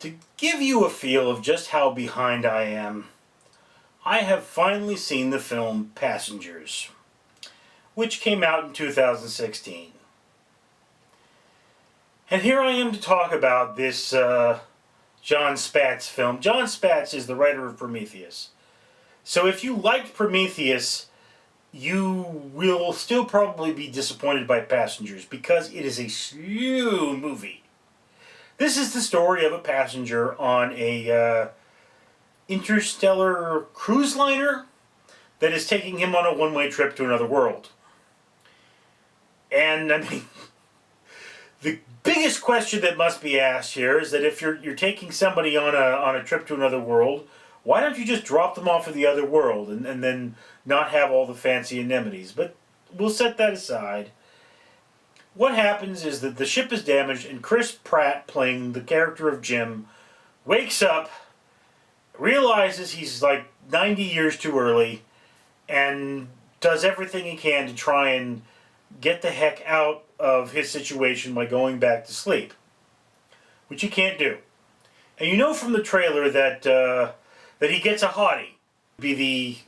To give you a feel of just how behind I am, I have finally seen the film Passengers, which came out in 2016. And here I am to talk about this John Spatz film. John Spatz is the writer of Prometheus. So if you liked Prometheus, you will still probably be disappointed by Passengers because it is a slow movie. This is the story of a passenger on a interstellar cruise liner that is taking him on a one-way trip to another world. And I mean, the biggest question that must be asked here is that if you're taking somebody on a trip to another world, why don't you just drop them off at the other world and then not have all the fancy amenities? But we'll set that aside. What happens is that the ship is damaged and Chris Pratt, playing the character of Jim, wakes up, realizes he's like 90 years too early, and does everything he can to try and get the heck out of his situation by going back to sleep, which he can't do. And you know from the trailer that that he gets a hottie, be the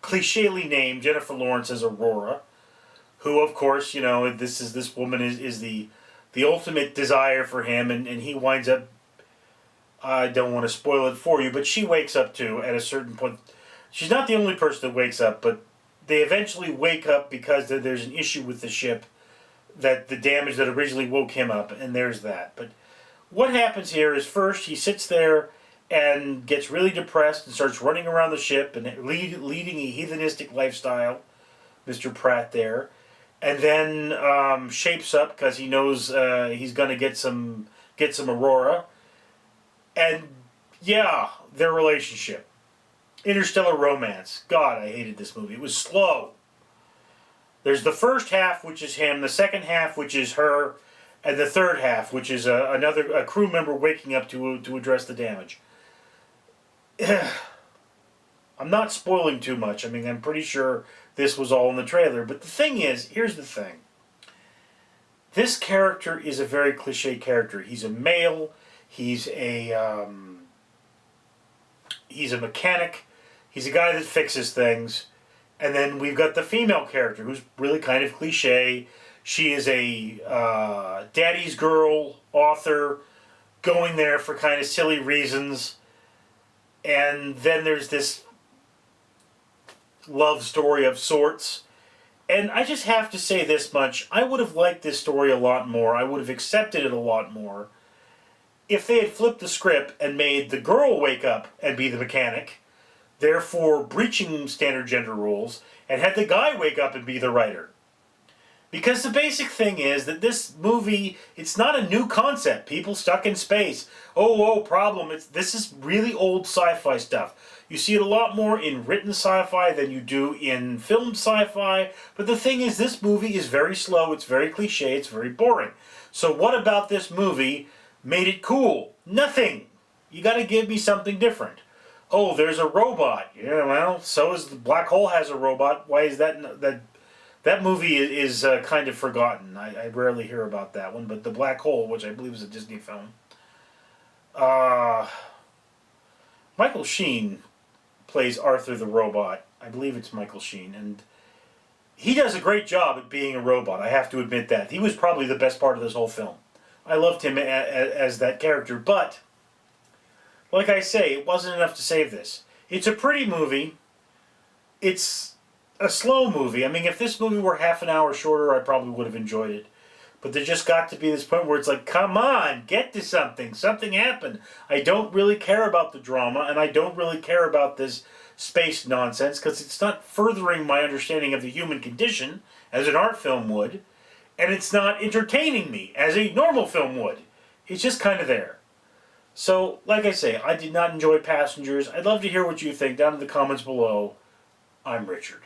cliché-ly named Jennifer Lawrence as Aurora, who, of course, you know, this woman is the ultimate desire for him, and he winds up, I don't want to spoil it for you, but she wakes up too at a certain point. She's not the only person that wakes up, but they eventually wake up because there's an issue with the ship, that the damage that originally woke him up, and there's that. But what happens here is, first he sits there and gets really depressed and starts running around the ship and leading a heathenistic lifestyle, Mr. Pratt there. And then shapes up because he knows he's going to get some Aurora. And yeah, their relationship. Interstellar romance. God, I hated this movie. It was slow. There's the first half, which is him, the second half, which is her, and the third half, which is a crew member waking up to address the damage. I'm not spoiling too much. I mean, I'm pretty sure this was all in the trailer. But the thing is, here's the thing. This character is a very cliche character. He's a male. He's a mechanic. He's a guy that fixes things. And then we've got the female character, who's really kind of cliche. She is a daddy's girl author going there for kind of silly reasons. And then there's this love story of sorts. And I just have to say this much. I would have liked this story a lot more. I would have accepted it a lot more if they had flipped the script and made the girl wake up and be the mechanic, therefore breaching standard gender rules, and had the guy wake up and be the writer. Because the basic thing is that this movie, it's not a new concept. People stuck in space. Oh, problem. This is really old sci-fi stuff. You see it a lot more in written sci-fi than you do in filmed sci-fi. But the thing is, this movie is very slow. It's very cliche. It's very boring. So what about this movie made it cool? Nothing. You got to give me something different. Oh, there's a robot. Yeah, well, so is the Black Hole has a robot. Why is that movie is kind of forgotten. I rarely hear about that one. But The Black Hole, which I believe is a Disney film. Michael Sheen plays Arthur the robot. I believe it's Michael Sheen. And he does a great job at being a robot. I have to admit that. He was probably the best part of this whole film. I loved him as that character. But, like I say, it wasn't enough to save this. It's a pretty movie. It's a slow movie. I mean, if this movie were half an hour shorter, I probably would have enjoyed it. But there just got to be this point where it's like, come on, get to something. Something happened. I don't really care about the drama, and I don't really care about this space nonsense, because it's not furthering my understanding of the human condition, as an art film would, and it's not entertaining me, as a normal film would. It's just kind of there. So, like I say, I did not enjoy Passengers. I'd love to hear what you think down in the comments below. I'm Richard.